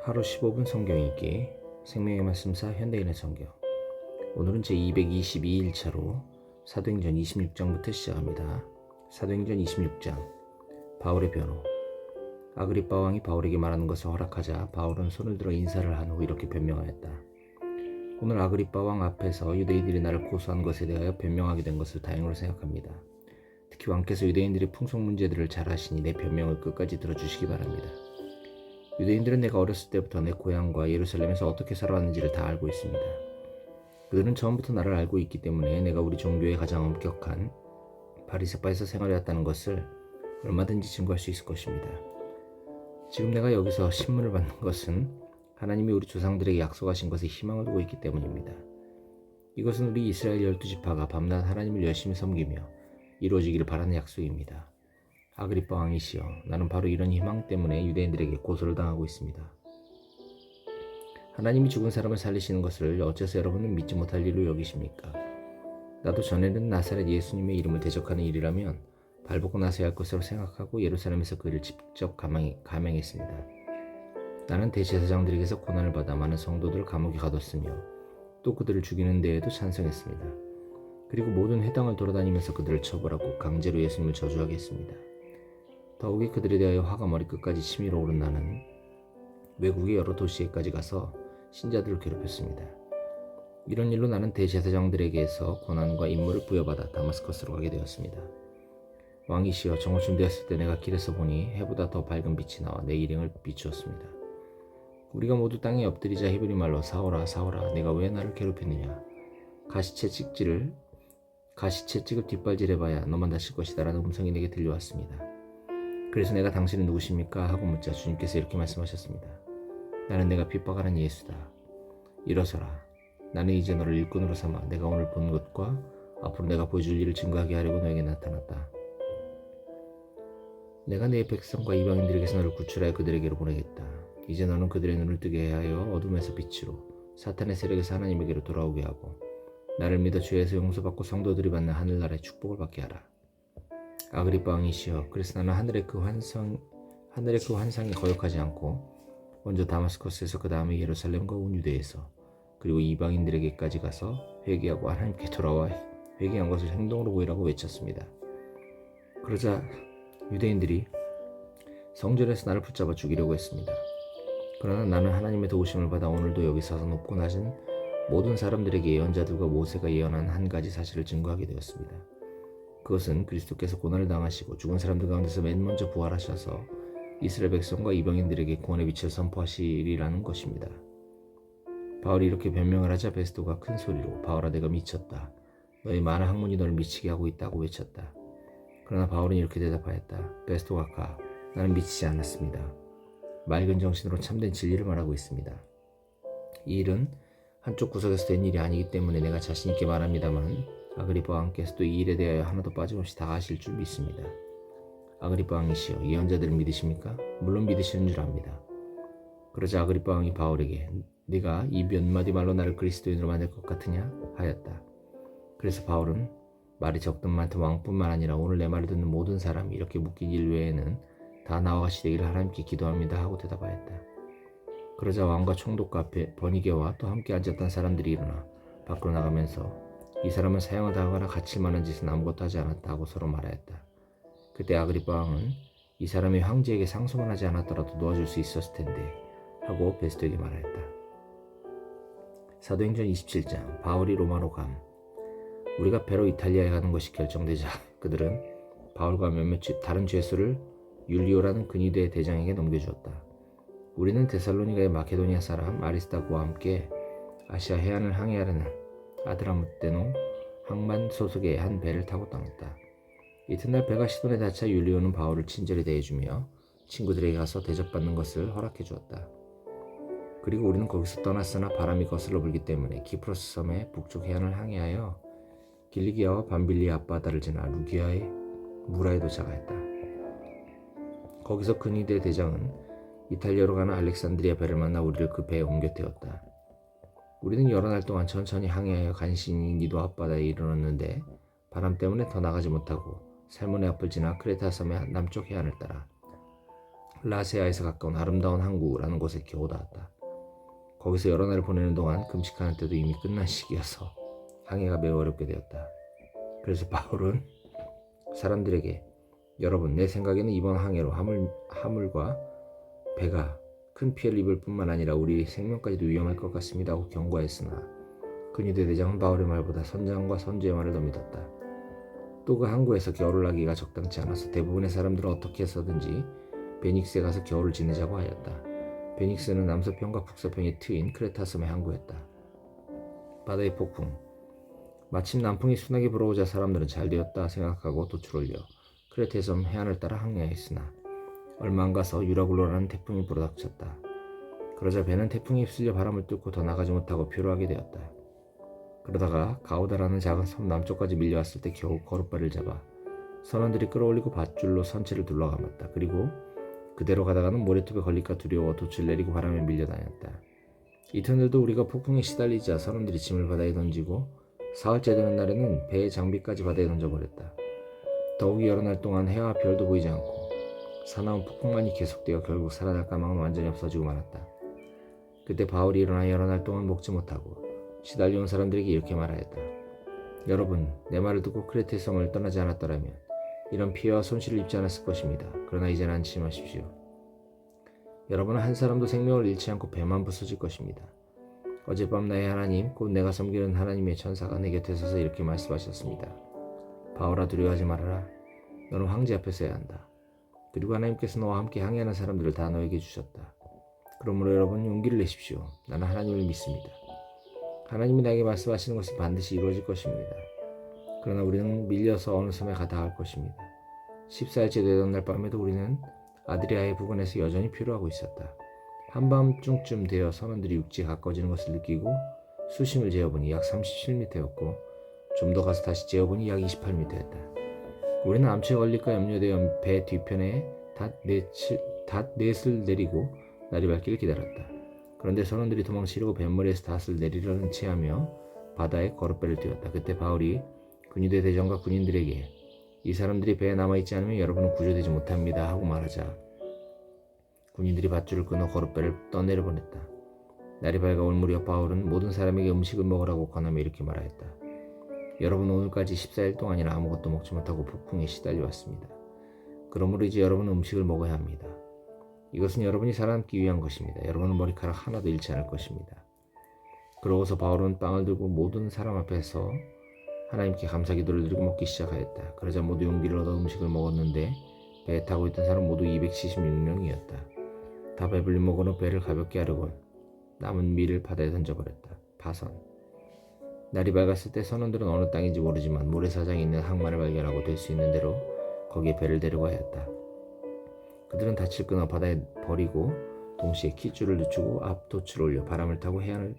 하루 15분 성경 읽기 생명의 말씀사 현대인의 성경. 오늘은 제222일차로 사도행전 26장부터 시작합니다. 사도행전 26장. 바울의 변호. 아그리빠 왕이 바울에게 말하는 것을 허락하자 바울은 손을 들어 인사를 한 후 이렇게 변명하였다. 오늘 아그리빠 왕 앞에서 유대인들이 나를 고소한 것에 대하여 변명하게 된 것을 다행으로 생각합니다. 특히 왕께서 유대인들의 풍속 문제들을 잘 아시니 내 변명을 끝까지 들어주시기 바랍니다. 유대인들은 내가 어렸을 때부터 내 고향과 예루살렘에서 어떻게 살아왔는지를 다 알고 있습니다. 그들은 처음부터 나를 알고 있기 때문에 내가 우리 종교의 가장 엄격한 바리새파에서 생활해왔다는 것을 얼마든지 증거할 수 있을 것입니다. 지금 내가 여기서 신문을 받는 것은 하나님이 우리 조상들에게 약속하신 것에 희망을 두고 있기 때문입니다. 이것은 우리 이스라엘 12지파가 밤낮 하나님을 열심히 섬기며 이루어지기를 바라는 약속입니다. 아그리빠 왕이시여, 나는 바로 이런 희망 때문에 유대인들에게 고소를 당하고 있습니다. 하나님이 죽은 사람을 살리시는 것을 어째서 여러분은 믿지 못할 일로 여기십니까? 나도 전에는 나사렛 예수님의 이름을 대적하는 일이라면 발벗고 나서야 할 것으로 생각하고 예루살렘에서 그 일을 직접 감행했습니다. 나는 대제사장들에게서 고난을 받아 많은 성도들을 감옥에 가뒀으며 또 그들을 죽이는 데에도 찬성했습니다. 그리고 모든 회당을 돌아다니면서 그들을 처벌하고 강제로 예수님을 저주하게 했습니다. 더욱이 그들에 대하여 화가 머리끝까지 치밀어 오른 나는 외국의 여러 도시에까지 가서 신자들을 괴롭혔습니다. 이런 일로 나는 대제사장들에게서 권한과 임무를 부여받아 다마스커스로 가게 되었습니다. 왕이시여, 정오쯤 되었을 때 내가 길에서 보니 해보다 더 밝은 빛이 나와 내 일행을 비추었습니다. 우리가 모두 땅에 엎드리자 히브리 말로 사오라 사오라, 내가 왜 나를 괴롭혔느냐, 가시채 찍을 뒷발질해봐야 너만 다칠 것이다 라는 음성이 내게 들려왔습니다. 그래서 내가 당신은 누구십니까? 하고 묻자 주님께서 이렇게 말씀하셨습니다. 나는 내가 핍박하는 예수다. 일어서라. 나는 이제 너를 일꾼으로 삼아 내가 오늘 본 것과 앞으로 내가 보여줄 일을 증거하게 하려고 너에게 나타났다. 내가 내 백성과 이방인들에게서 너를 구출하여 그들에게로 보내겠다. 이제 너는 그들의 눈을 뜨게 하여 어둠에서 빛으로, 사탄의 세력에서 하나님에게로 돌아오게 하고 나를 믿어 죄에서 용서받고 성도들이 받는 하늘나라의 축복을 받게 하라. 아그리빠 왕이시여, 그래서 나는 하늘의 그 환상에 거역하지 않고 먼저 다마스커스에서 그 다음에 예루살렘과 온 유대에서 그리고 이방인들에게까지 가서 회개하고 하나님께 돌아와 회개한 것을 행동으로 보이라고 외쳤습니다. 그러자 유대인들이 성전에서 나를 붙잡아 죽이려고 했습니다. 그러나 나는 하나님의 도우심을 받아 오늘도 여기 서서 높고 낮은 모든 사람들에게 예언자들과 모세가 예언한 한 가지 사실을 증거하게 되었습니다. 그것은 그리스도께서 고난을 당하시고 죽은 사람들 가운데서 맨 먼저 부활하셔서 이스라엘 백성과 이방인들에게 구원의 빛을 선포하시리라는 것입니다. 바울이 이렇게 변명을 하자 베스토가 큰 소리로 바울아, 내가 미쳤다. 너의 많은 학문이 너를 미치게 하고 있다고 외쳤다. 그러나 바울은 이렇게 대답하였다. 베스토 각하, 나는 미치지 않았습니다. 맑은 정신으로 참된 진리를 말하고 있습니다. 이 일은 한쪽 구석에서 된 일이 아니기 때문에 내가 자신 있게 말합니다만 아그리빠 왕께서도 이 일에 대하여 하나도 빠짐없이 다 아실 줄 믿습니다. 아그리빠 왕이시여, 예언자들을 믿으십니까? 물론 믿으시는 줄 압니다. 그러자 아그리빠 왕이 바울에게 네가 이 몇 마디 말로 나를 그리스도인으로 만들 것 같으냐? 하였다. 그래서 바울은 말이 적든 많든 왕뿐만 아니라 오늘 내 말을 듣는 모든 사람이 이렇게 묶인 일 외에는 다 나와 같이 되기를 하나님께 기도합니다 하고 대답하였다. 그러자 왕과 총독과 앞에 버니게와 또 함께 앉았던 사람들이 일어나 밖으로 나가면서 이 사람은 사형을 당하거나 갇힐 만한 짓은 아무것도 하지 않았다 하고 서로 말하였다. 그때 아그리빠 왕은 이 사람이 황제에게 상소만 하지 않았더라도 놓아줄 수 있었을 텐데 하고 베스토에게 말하였다. 사도행전 27장. 바울이 로마로 감. 우리가 배로 이탈리아에 가는 것이 결정되자 그들은 바울과 몇몇 다른 죄수를 율리오라는 근위대 대장에게 넘겨주었다. 우리는 데살로니가의 마케도니아 사람 아리스다고와 함께 아시아 해안을 항해하려는 아드라무테노 항만 소속의 한 배를 타고 떠났다. 이튿날 배가 시돈에 닿자 율리오는 바울을 친절히 대해주며 친구들에게 가서 대접받는 것을 허락해 주었다. 그리고 우리는 거기서 떠났으나 바람이 거슬러 불기 때문에 키프로스 섬의 북쪽 해안을 항해하여 길리기아와 밤빌리아 앞바다를 지나 루기아의 무라에 도착하였다. 거기서 근위대 대장은 이탈리아로 가는 알렉산드리아 배를 만나 우리를 그 배에 옮겨 태웠다. 우리는 여러 날 동안 천천히 항해하여 간신히 니도 앞바다에 이르렀는데 바람 때문에 더 나가지 못하고 살모네 앞을 지나 크레타 섬의 남쪽 해안을 따라 라세아에서 가까운 아름다운 항구라는 곳에 겨우 닿았다. 거기서 여러 날을 보내는 동안 금식하는 때도 이미 끝난 시기여서 항해가 매우 어렵게 되었다. 그래서 바울은 사람들에게 여러분, 내 생각에는 이번 항해로 하물과 배가 큰 피해를 입을 뿐만 아니라 우리 생명까지도 위험할 것 같습니다 하고 경고했으나 근위대 대장은 바울의 말보다 선장과 선주의 말을 더 믿었다. 또 그 항구에서 겨울을 하기가 적당치 않아서 대부분의 사람들은 어떻게 해서든지 베닉스에 가서 겨울을 지내자고 하였다. 베닉스는 남서편과 북서편이 트인 크레타 섬의 항구였다. 바다의 폭풍. 마침 남풍이 순하게 불어오자 사람들은 잘 되었다 생각하고 돛을 올려 크레테 섬 해안을 따라 항해했으나 얼마 안 가서 유라굴로라는 태풍이 불어닥쳤다. 그러자 배는 태풍에 휩쓸려 바람을 뚫고 더 나가지 못하고 표류하게 되었다. 그러다가 가우다라는 작은 섬 남쪽까지 밀려왔을 때 겨우 거룻발을 잡아 선원들이 끌어올리고 밧줄로 선체를 둘러감았다. 그리고 그대로 가다가는 모래톱에 걸릴까 두려워 돛을 내리고 바람에 밀려다녔다. 이튿날도 우리가 폭풍에 시달리자 선원들이 짐을 바다에 던지고 사흘째 되는 날에는 배의 장비까지 바다에 던져버렸다. 더욱이 여러 날 동안 해와 별도 보이지 않고 사나운 폭풍만이 계속되어 결국 살아날 까망은 완전히 없어지고 말았다. 그때 바울이 일어나 여러 날 동안 먹지 못하고 시달려온 사람들에게 이렇게 말하였다. 여러분, 내 말을 듣고 크레테 성을 떠나지 않았더라면 이런 피해와 손실을 입지 않았을 것입니다. 그러나 이제는 안심하십시오. 여러분은 한 사람도 생명을 잃지 않고 배만 부서질 것입니다. 어젯밤 나의 하나님, 곧 내가 섬기는 하나님의 천사가 내 곁에 서서 이렇게 말씀하셨습니다. 바울아, 두려워하지 말아라. 너는 황제 앞에 서야 한다. 그리고 하나님께서 너와 함께 항해하는 사람들을 다 너에게 주셨다. 그러므로 여러분 용기를 내십시오. 나는 하나님을 믿습니다. 하나님이 나에게 말씀하시는 것이 반드시 이루어질 것입니다. 그러나 우리는 밀려서 어느 섬에 가다 할 것입니다. 14일째 되던 날 밤에도 우리는 아드리아의 부근에서 여전히 표류하고 있었다. 한밤중쯤 되어 선원들이 육지에 가까워지는 것을 느끼고 수심을 재어보니 약 37m였고 좀 더 가서 다시 재어보니 약 28m였다. 우리는 암초에 걸릴까 염려되어 배 뒤편에 닷넷을 내리고 날이 밝기를 기다렸다. 그런데 선원들이 도망치려고 뱃머리에서 닷을 내리려는 체하며 바다에 거룻배를 띄웠다. 그때 바울이 근위대 대장과 군인들에게 이 사람들이 배에 남아있지 않으면 여러분은 구조되지 못합니다 하고 말하자 군인들이 밧줄을 끊어 거룻배를 떠내려 보냈다. 날이 밝아올 무렵 바울은 모든 사람에게 음식을 먹으라고 권하며 이렇게 말하였다. 여러분, 오늘까지 14일 동안이나 아무것도 먹지 못하고 폭풍에 시달려왔습니다. 그러므로 이제 여러분은 음식을 먹어야 합니다. 이것은 여러분이 살아남기 위한 것입니다. 여러분은 머리카락 하나도 잃지 않을 것입니다. 그러고서 바울은 빵을 들고 모든 사람 앞에서 하나님께 감사기도를 드리고 먹기 시작하였다. 그러자 모두 용기를 얻어 음식을 먹었는데 배에 타고 있던 사람 모두 276명이었다. 다 배불리 먹은 후 배를 가볍게 하려고 남은 밀을 바다에 던져버렸다. 파선. 날이 밝았을 때 선원들은 어느 땅인지 모르지만 모래사장에 있는 항만을 발견하고 될 수 있는 대로 거기에 배를 데리고 하였다. 그들은 닻을 끊어 바다에 버리고 동시에 킷줄을 늦추고 앞 돛을 올려 바람을 타고 해안을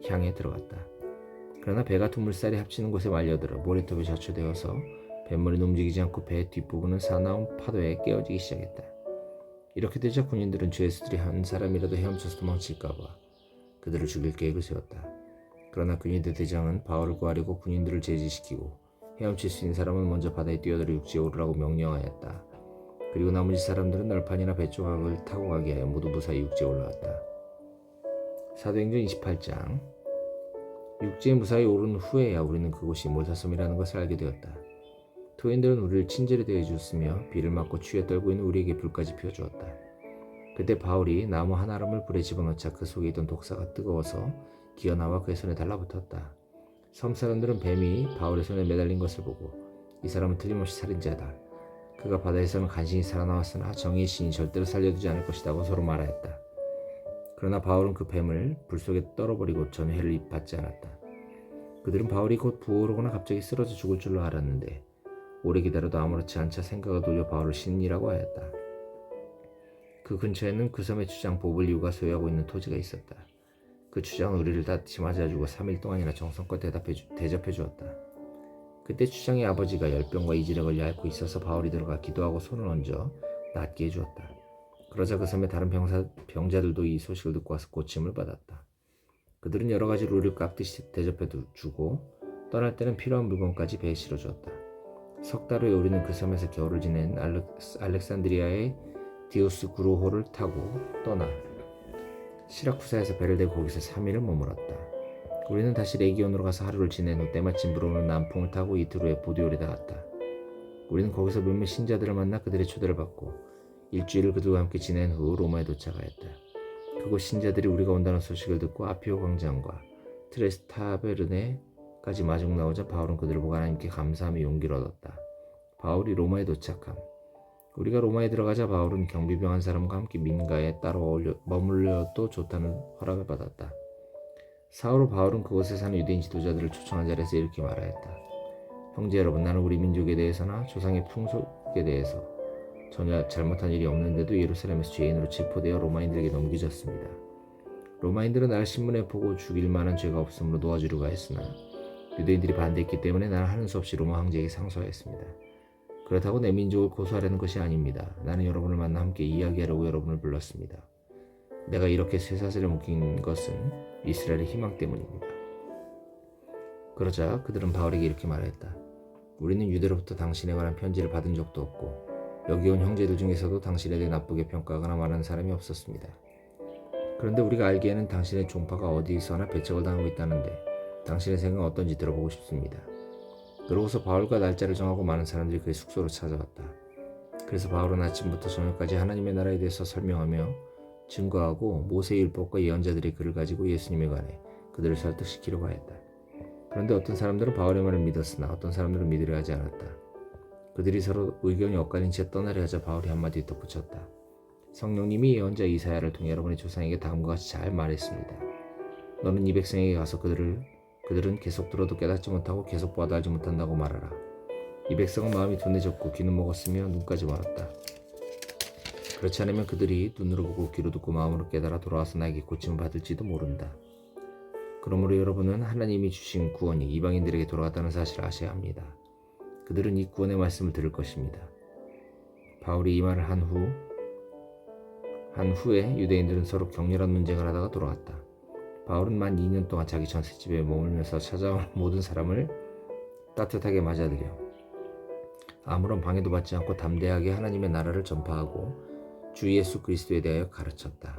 향해 들어갔다. 그러나 배가 두 물살이 합치는 곳에 말려들어 모래톱이 젖혀되어서 뱃머리는 움직이지 않고 배의 뒷부분은 사나운 파도에 깨어지기 시작했다. 이렇게 되자 군인들은 죄수들이 한 사람이라도 헤엄쳐서 도망칠까봐 그들을 죽일 계획을 세웠다. 그러나 근위대 대장은 바울을 구하려고 군인들을 제지시키고 헤엄칠 수 있는 사람은 먼저 바다에 뛰어들어 육지에 오르라고 명령하였다. 그리고 나머지 사람들은 널판이나 배 조각을 타고 가게 하여 모두 무사히 육지에 올라왔다. 사도행전 28장. 육지에 무사히 오른 후에야 우리는 그곳이 몰타섬이라는 것을 알게 되었다. 토인들은 우리를 친절히 대해주었으며 비를 맞고 추위에 떨고 있는 우리에게 불까지 피워주었다. 그때 바울이 나무 한 아름을 불에 집어넣자 그 속에 있던 독사가 뜨거워서 기어나와 그의 손에 달라붙었다. 섬 사람들은 뱀이 바울의 손에 매달린 것을 보고 이 사람은 틀림없이 살인자다. 그가 바다에서는 간신히 살아나왔으나 정의의 신이 절대로 살려두지 않을 것이라고 서로 말하였다. 그러나 바울은 그 뱀을 불 속에 떨어버리고 전혀 해를 받지 않았다. 그들은 바울이 곧 부어오르거나 갑자기 쓰러져 죽을 줄로 알았는데 오래 기다려도 아무렇지 않자 생각을 돌려 바울을 신이라고 하였다. 그 근처에는 그 섬의 주장 보블리우가 소유하고 있는 토지가 있었다. 그 주장은 우리를 따뜻이 맞아주고 3일 동안이나 정성껏 대접해 주었다. 그때 주장의 아버지가 열병과 이질에 걸려 앓고 있어서 바울이 들어가 기도하고 손을 얹어 낫게 해주었다. 그러자 그 섬의 다른 병자들도 이 소식을 듣고 와서 고침을 받았다. 그들은 여러 가지로 우리를 깍듯이 대접해 주고 떠날 때는 필요한 물건까지 배에 실어주었다. 석 달 후에 우리는 그 섬에서 겨울을 지낸 알렉산드리아의 디오스구로호를 타고 떠나 시라쿠사에서 배를 대고 거기서 3일을 머물었다. 우리는 다시 레기온으로 가서 하루를 지낸 후 때마침 불어오는 남풍을 타고 이틀 후에 보디올에 닿았다. 우리는 거기서 몇몇 신자들을 만나 그들의 초대를 받고 일주일을 그들과 함께 지낸 후 로마에 도착하였다. 그곳 신자들이 우리가 온다는 소식을 듣고 아피오 광장과 트레스타베르네까지 마중 나오자 바울은 그들을 보고 하나님께 감사하며 용기를 얻었다. 바울이 로마에 도착함. 우리가 로마에 들어가자 바울은 경비병 한 사람과 함께 민가에 따로 머물려도 좋다는 허락을 받았다. 사후로 바울은 그곳에 사는 유대인 지도자들을 초청한 자리에서 이렇게 말하였다. 형제 여러분, 나는 우리 민족에 대해서나 조상의 풍속에 대해서 전혀 잘못한 일이 없는데도 예루살렘에서 죄인으로 체포되어 로마인들에게 넘겨졌습니다. 로마인들은 나를 신문에 보고 죽일 만한 죄가 없으므로 놓아주려고 했으나 유대인들이 반대했기 때문에 나는 하는 수 없이 로마 황제에게 상소하였습니다. 그렇다고 내 민족을 고소하려는 것이 아닙니다. 나는 여러분을 만나 함께 이야기하려고 여러분을 불렀습니다. 내가 이렇게 쇠사슬에 묶인 것은 이스라엘의 희망 때문입니다. 그러자 그들은 바울에게 이렇게 말했다. 우리는 유대로부터 당신에 관한 편지를 받은 적도 없고 여기 온 형제들 중에서도 당신에 대해 나쁘게 평가하거나 말하는 사람이 없었습니다. 그런데 우리가 알기에는 당신의 종파가 어디서나 배척을 당하고 있다는데 당신의 생각은 어떤지 들어보고 싶습니다. 그러고서 바울과 날짜를 정하고 많은 사람들이 그의 숙소로 찾아왔다. 그래서 바울은 아침부터 저녁까지 하나님의 나라에 대해서 설명하며 증거하고 모세의 율법과 예언자들의 글을 가지고 예수님에 관해 그들을 설득시키려고 하였다. 그런데 어떤 사람들은 바울의 말을 믿었으나 어떤 사람들은 믿으려 하지 않았다. 그들이 서로 의견이 엇갈린 채 떠나려 하자 바울이 한마디 덧붙였다. 성령님이 예언자 이사야를 통해 여러분의 조상에게 다음과 같이 잘 말했습니다. 너는 이 백성에게 가서 그들은 계속 들어도 깨닫지 못하고 계속 봐도 알지 못한다고 말하라. 이 백성은 마음이 둔해졌고 귀는 먹었으며 눈까지 멀었다. 그렇지 않으면 그들이 눈으로 보고 귀로 듣고 마음으로 깨달아 돌아와서 나에게 고침을 받을지도 모른다. 그러므로 여러분은 하나님이 주신 구원이 이방인들에게 돌아갔다는 사실을 아셔야 합니다. 그들은 이 구원의 말씀을 들을 것입니다. 바울이 이 말을 한 후에 유대인들은 서로 격렬한 논쟁을 하다가 돌아갔다. 바울은 만 2년 동안 자기 전셋집에 머물면서 찾아온 모든 사람을 따뜻하게 맞아들여 아무런 방해도 받지 않고 담대하게 하나님의 나라를 전파하고 주 예수 그리스도에 대하여 가르쳤다.